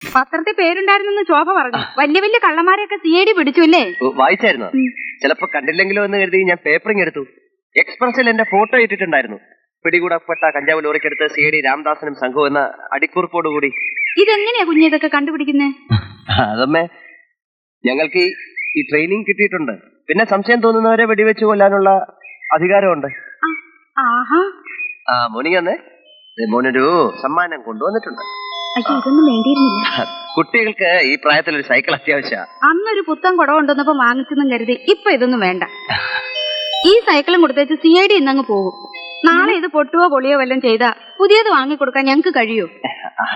പത്രത്തിൽ പേരുണ്ടായിരുന്നെന്ന് ശോഭ പറഞ്ഞു. വലിയ വലിയ കള്ളന്മാരെയൊക്കെ CID പിടിച്ചു അല്ലേ? വായിച്ചായിരുന്നോ? ചിലപ്പോ കണ്ടില്ലെങ്കിലോ എന്ന് കരുതി ഞാൻ പേപ്പറിങ് എടുത്തു. എക്സ്പ്രസിൽ എന്റെ ഫോട്ടോ ഇട്ടിട്ടുണ്ടായിരുന്നു. പിടികൂടപ്പെട്ട കഞ്ചാവ് ലോറിക്കടുത്ത് CID രാംദാസനും സംഘവും എന്ന അടിക്കുറിപ്പോടുകൂടി. ഇതെങ്ങനെയാ കുഞ്ഞ് ഇതൊക്കെ കണ്ടുപിടിക്കുന്നേ? അതമ്മേ, ഞങ്ങൾക്ക് ഈ ട്രെയിനിങ് കിട്ടിയിട്ടുണ്ട്. പിന്നെ സംശയം തോന്നുന്നവരെ വെടിവെച്ച് കൊല്ലാനുള്ള അധികാരമുണ്ട്. മോർണിംഗ് വന്നേ. മോനൊരു സമ്മാനം കൊണ്ടുവന്നിട്ടുണ്ട്. ഇതൊന്നും വേണ്ടിയിരുന്നില്ല. കുട്ടികൾക്ക് ഈ പ്രായത്തിൽ ഒരു സൈക്കിൾ അത്യാവശ്യമാണ്. അന്നൊരു പുത്തൻ കുട കൊണ്ടുവന്നപ്പോ വാങ്ങിച്ചെന്നും കരുതി ഇപ്പൊ ഇതൊന്നും വേണ്ട. ഈ സൈക്കിളും കൊടുത്തേച്ച് CID ഇന്നങ്ങ് പോകും. നാളെ ഇത് പൊട്ടുവോ പൊളിയോ വല്ലതും ചെയ്താ പുതിയത് വാങ്ങിക്കൊടുക്കാൻ ഞങ്ങൾക്ക് കഴിയൂ?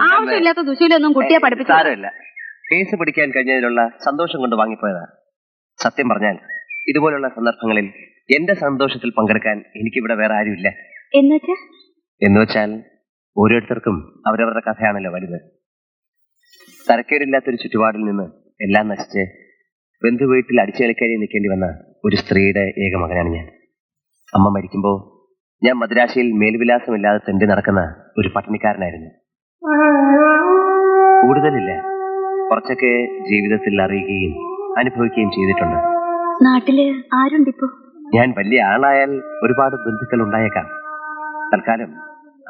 ആവശ്യമില്ലാത്ത ദുശീലൊന്നും കുട്ടിയെ പഠിപ്പിച്ചാറില്ല. കേസ് പിടിക്കാൻ കഴിഞ്ഞതിലുള്ള സന്തോഷം കൊണ്ട് വാങ്ങിപ്പോയതാ. സത്യം പറഞ്ഞാൽ ഇതുപോലുള്ള സന്ദർഭങ്ങളിൽ എന്റെ സന്തോഷത്തിൽ പങ്കെടുക്കാൻ എനിക്കിവിടെ വേറെ ആരുമില്ല. എന്നുവെച്ചാൽ ഓരോരുത്തർക്കും അവരവരുടെ കഥയാണല്ലോ വലുത്. തരക്കേടില്ലാത്തൊരു ചുറ്റുപാടിൽ നിന്ന് എല്ലാം നശിച്ച് ബന്ധുവീട്ടിൽ അടിച്ചുകളിക്കാരി നിൽക്കേണ്ടി വന്ന ഒരു സ്ത്രീയുടെ ഏക മകനാണ് ഞാൻ. അമ്മ മരിക്കുമ്പോൾ ഞാൻ മദ്രാശിയിൽ മേൽവിലാസമില്ലാതെ തെണ്ടി നടക്കുന്ന ഒരു പട്ടിണിക്കാരനായിരുന്നു. കൂടുതലില്ല, കുറച്ചൊക്കെ ജീവിതത്തിൽ അറിയുകയും അനുഭവിക്കുകയും ചെയ്തിട്ടുണ്ട്. നാട്ടില് ആരുണ്ടിപ്പോ? ഞാൻ വലിയ ആളായാൽ ഒരുപാട് ബന്ധുക്കൾ ഉണ്ടായേക്കാം. തൽക്കാലം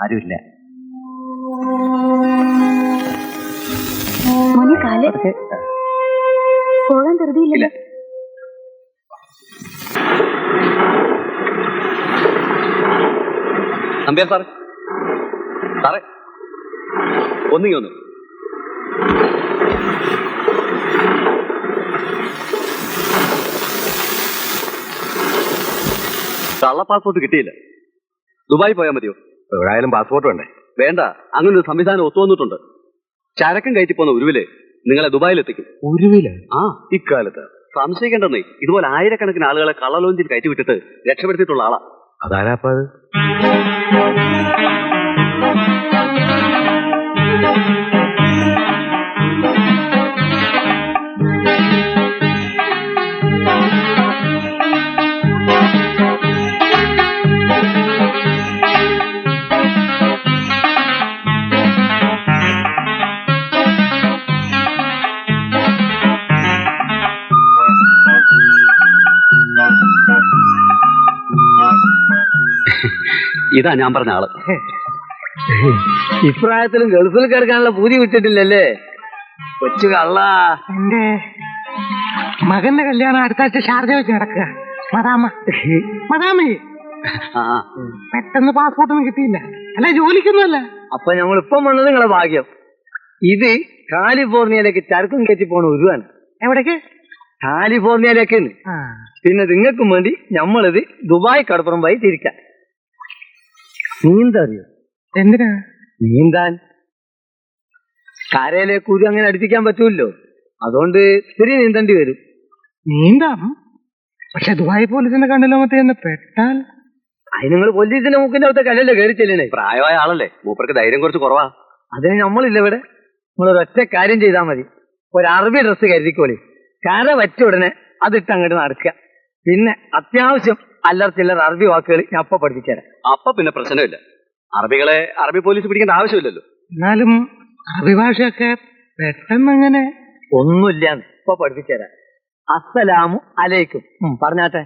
ആരുമില്ല. പോകാൻ ധൃതിയില്ല. നമ്പ്യാർ സാറേ, സാറേ ഒന്നിങ്ങി കള്ള പാസ്പോർട്ട് കിട്ടിയില്ല. ദുബായി പോയാൽ മതിയോ? എവിടെയായാലും പാസ്പോർട്ട് വേണ്ടേ? വേണ്ട, അങ്ങനെ ഒരു സംവിധാനം ഒത്തുവന്നിട്ടുണ്ട്. ചരക്കും കയറ്റി പോകുന്ന ഉരുവില് നിങ്ങളെ ദുബായിലെത്തിക്കും. ഉരുവില? ഇക്കാലത്ത് സംശയിക്കേണ്ടെന്നേ, ഇതുപോലെ ആയിരക്കണക്കിന് ആളുകളെ കള്ളലോഞ്ചിൽ കയറ്റി വിട്ടിട്ട് രക്ഷപ്പെടുത്തിയിട്ടുള്ള ആളാ. അതാരാപ്പ അത്? ഇതാ ഞാൻ പറഞ്ഞ ആള്. ഇപ്രായത്തിലും ഗൾഫിൽ കിടക്കാനുള്ള പൂതി വിട്ടിട്ടില്ലല്ലേ കൊച്ചു കള്ള. എന്റെ മകന്റെ കല്യാണം അടുത്താഴ്ച ഷാർജ വെച്ച് നടക്കുക. മദാമേ പെട്ടെന്ന് പാസ്പോർട്ടൊന്നും കിട്ടിയില്ല. അല്ല, ജോലിക്കൊന്നുമല്ല. അപ്പൊ ഞങ്ങൾ ഇപ്പം വന്നത് നിങ്ങളെ ഭാഗ്യം. ഇത് കാലിഫോർണിയയിലേക്ക് ചരക്കും കയറ്റി പോണ ഉരുവാണ്. എവിടേക്ക്? കാലിഫോർണിയയിലേക്ക്. പിന്നെ നിങ്ങൾക്കും വേണ്ടി നമ്മളിത് ദുബായ് കടപ്പുറം പോയി തിരിക്കാം. നീന്തറിയോ? എന്തിനാ നീന്താൻ? കരയിലേക്ക് ഉരു അങ്ങനെ അടുപ്പിക്കാൻ പറ്റൂല്ലോ, അതുകൊണ്ട് ഇത്തിരി നീന്തേണ്ടി വരും. നീന്താം, പക്ഷെ ദുബായ് പോലീസിനെ കണ്ടല്ലോ മറ്റേ പെട്ടാൽ. അതിന് നിങ്ങൾ പോലീസിന്റെ മൂക്കിന്റെ അകത്തെ കല്ലല്ലേ കയറി ചെല്ലണേ? പ്രായമായ ആളല്ലേ, മൂപ്പർക്ക് ധൈര്യം കുറച്ച് കുറവാ. അതിന് നമ്മളില്ല ഇവിടെ. നിങ്ങളൊരൊറ്റ കാര്യം ചെയ്താൽ മതി. ഒരു അറബി ഡ്രസ്സ് കരുതിക്കോളി. കര വറ്റ ഉടനെ അതിട്ട് അങ്ങോട്ട് നടക്കുക. പിന്നെ അത്യാവശ്യം അല്ലറ ചില്ലറ അറബി വാക്കുകൾ ഞാൻ അപ്പൊ പഠിപ്പിച്ചുതരാം. അപ്പൊ പിന്നെ പ്രശ്നമില്ല. അറബികളെ അറബി പോലീസ് പിടിക്കേണ്ട ആവശ്യമില്ലല്ലോ. എന്നാലും അറബി ഭാഷയൊക്കെ പെട്ടെന്ന് അങ്ങനെ ഒന്നുമില്ല. ഇപ്പൊ പഠിപ്പിച്ചുതരാം. അസ്സലാമു അലൈക്കും പറഞ്ഞാട്ടെ.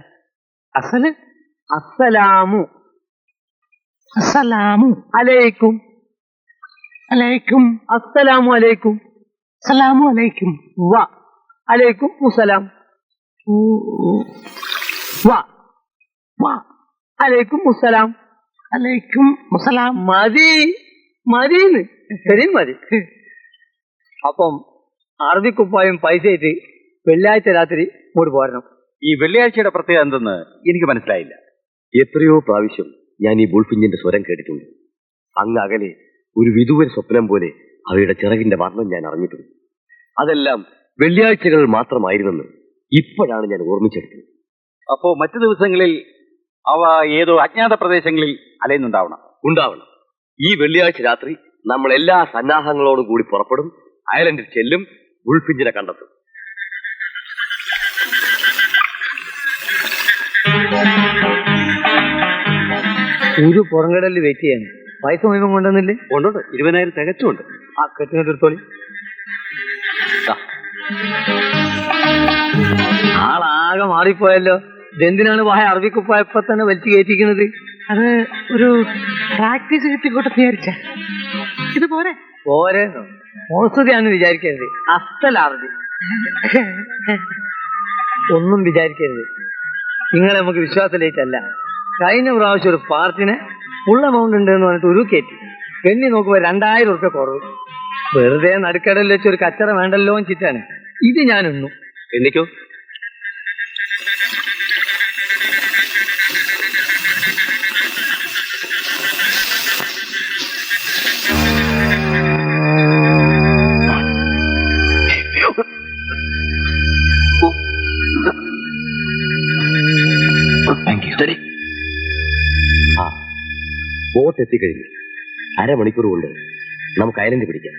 അസല് അസ്സലാമു അസ്സലാമു അലൈക്കും അലൈക്കും അസ്സലാമു അലൈക്കും അസ്സലാമു അലൈക്കും വ അലൈക്കും മുസലാം വ വ അലൈക്കും മുസലാം അലൈക്കും മുസലാം. മതി മതിന്ന് ശരി മതി. അപ്പം അറബിക്കുപ്പായും പൈസ ആയിട്ട് വെള്ളിയാഴ്ച രാത്രി ഇങ്ങോട്ട് പോരണം. ഈ വെള്ളിയാഴ്ചയുടെ പ്രത്യേകത എന്തെന്ന് എനിക്ക് മനസ്സിലായില്ല. എത്രയോ പ്രാവശ്യം ഞാൻ ഈ ബുൾഫിഞ്ചിന്റെ സ്വരം കേട്ടിട്ടുണ്ട്. അങ്ങ് അകലെ ഒരു വിദൂര സ്വപ്നം പോലെ അവയുടെ ചിറകിന്റെ വർണ്ണം ഞാൻ അറിഞ്ഞിട്ടുണ്ട്. അതെല്ലാം വെള്ളിയാഴ്ചകൾ മാത്രമായിരുന്നെന്ന് ഇപ്പോഴാണ് ഞാൻ ഓർമ്മിച്ചെടുത്തത്. അപ്പോ മറ്റു ദിവസങ്ങളിൽ അവ ഏതോ അജ്ഞാത പ്രദേശങ്ങളിൽ അലയുന്നുണ്ടാവണം. ഉണ്ടാവണം. ഈ വെള്ളിയാഴ്ച രാത്രി നമ്മൾ എല്ലാ സന്നാഹങ്ങളോടും കൂടി പുറപ്പെടും. അയലൻഡിൽ ചെല്ലും, ബുൾഫിഞ്ചിനെ കണ്ടെത്തും. ഒരു പുറംകടലിൽ വെയിറ്റ് ചെയ്യാൻ പൈസ മുഴുവൻ കൊണ്ടുവന്നില്ലേ? കൊണ്ടുണ്ട്, 20,000 തികച്ചുണ്ട്. ആ കെട്ടിനെടുത്തോളി. ആളാകെ മാറിപ്പോയല്ലോ. ഇതെന്തിനാണ് വായ അറബിക്കുപ്പായ ഇപ്പൊ തന്നെ വലിച്ചു കയറ്റിക്കുന്നത്? അത് ഒരു പ്രാക്ടീസ് കിട്ടിക്കോട്ടെ വിചാരിച്ച. ഇത് പോരെ? പോരെന്നോ? മോശതയാന്ന് വിചാരിക്കരുത്. അസ്സൽ അറബി. ഒന്നും വിചാരിക്കരുത്. നിങ്ങളെ നമുക്ക് വിശ്വാസത്തിലേക്കല്ല. കഴിഞ്ഞ പ്രാവശ്യം ഒരു പാർട്ടിനെ ഫുൾ എമൗണ്ട് ഉണ്ട് എന്ന് പറഞ്ഞിട്ട് ഒരു കയറ്റി. പെണ്ണി നോക്കുമ്പോ 2000 ഉറുപ്പ്യ കുറവ്. വെറുതെ നടുക്കടലിൽ വെച്ച് ഒരു കച്ചറ വേണ്ടല്ലോ എന്ന് ചിറ്റാണ് ഇത് ഞാൻ എണ്ണു. എന്നിക്കോ? ബോട്ട് എത്തിക്കഴിഞ്ഞു. അരമണിക്കൂർ കൊണ്ട് നമുക്ക് ഐലൻഡ് പിടിക്കാം.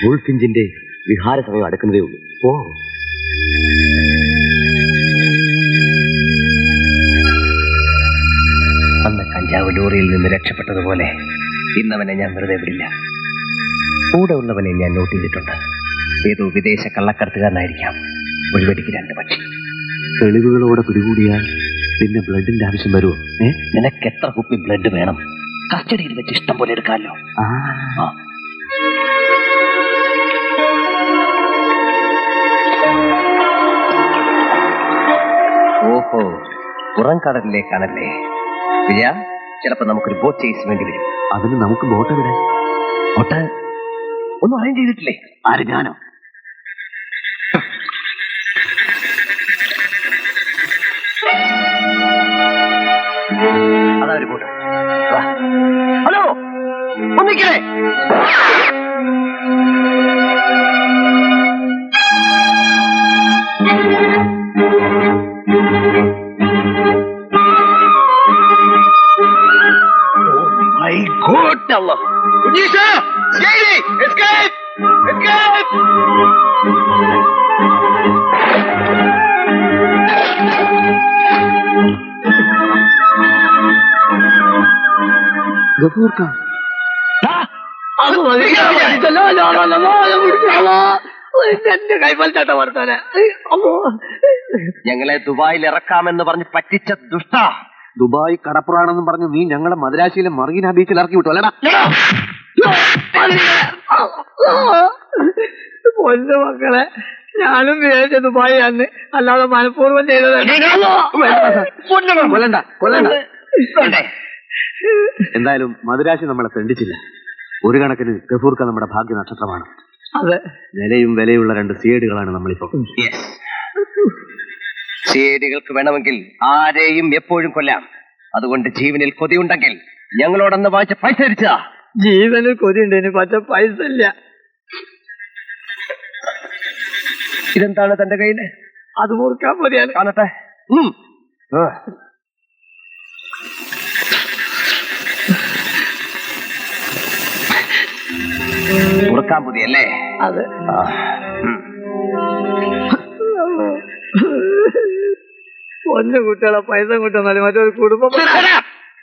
ബുൾഫിഞ്ചിന്റെ വിഹാര സമയം അടുക്കുന്നതേ ഉള്ളൂ. ഓ, അന്ന് കഞ്ചാവ് ലോറിയിൽ നിന്ന് രക്ഷപ്പെട്ടതുപോലെ ഇന്നവനെ ഞാൻ വെറുതെ വിടില്ല. കൂടെ ഉള്ളവനെ ഞാൻ നോട്ട് ചെയ്തിട്ടുണ്ട്. ഏതോ വിദേശ കള്ളക്കടത്തുകാരനായിരിക്കാം. ഒരു വെടിക്ക് 2 പക്ഷി. തെളിവുകളോടെ പിടികൂടിയാൽ പിന്നെ ബ്ലഡിന്റെ ആവശ്യം വരുമോ? നിനക്ക് എത്ര കുപ്പി ബ്ലഡ് വേണം? കസ്റ്റഡിയിൽ വെച്ച് ഇഷ്ടം പോലെ എടുക്കാമല്ലോ. ഓഹോ, പുറംകടലിലേക്കാണല്ലേ വിജയ? ചിലപ്പോ നമുക്കൊരു ബോട്ട് ചേസ് വേണ്ടി വരും. അതിന് നമുക്ക് ബോട്ട് എവിടെ? ബോട്ട് ഒന്നും അറേഞ്ച് ചെയ്തിട്ടില്ലേ? ആര്? ഞാനോ? അതാ ഒരു ബോട്ട്. ഹലോ, ഒന്നിക്കണേ. My God, Allah! Unisha! Shady! Escape! Escape! Gafoor Khan. എന്റെ കൈപ്പൽച്ചാട്ട വർത്താനെ. ഞങ്ങളെ ദുബായിൽ ഇറക്കാമെന്ന് പറഞ്ഞ് പറ്റിച്ച ദുഷ്ട. ദുബായ് കടപ്പുറാണെന്നും പറഞ്ഞു നീ ഞങ്ങളെ മദ്രാശിയിലെ മറീന ബീച്ചിൽ ഇറക്കി വിട്ടു അല്ലടാ? പൊന്നു മക്കളെ, ഞാനും വിചാരിച്ച ദുബായി അന്ന്, അല്ലാതെ മനഃപൂർവ്വം ചെയ്തതല്ല. കൊല്ലണ്ട കൊല്ലണ്ട. എന്തായാലും മദ്രാശി നമ്മളെ തെണ്ടിച്ചില്ല. ഒരു കണക്കിന് ഗഫൂർ ഖാൻ നമ്മുടെ ഭാഗ്യ നക്ഷത്രമാണ്. അതെ, നിലയും വിലയുള്ള 2 സിഐഡികളാണ് നമ്മളിപ്പോ. സിഐഡികൾക്ക് വേണമെങ്കിൽ ആരെയും എപ്പോഴും കൊല്ലാം. അതുകൊണ്ട് ജീവനിൽ കൊതിയുണ്ടെങ്കിൽ ഞങ്ങളോടൊന്ന് വാങ്ങിച്ച പൈസ തിരിച്ചാ. ജീവനിൽ കൊതിയുണ്ട്, പക്ഷെ പൈസ ഇല്ല. ഇതെന്താണ് തന്റെ കയ്യില്? അത് മുറുക്കാൻ മതിയാണ്. കാണട്ടെ. മുറുക്കാൻ പുതിയല്ലേ? അതെ. പൊന്നു കുട്ടികളെ പൈസ കൂട്ടാൻ മറ്റൊരു കുടുംബം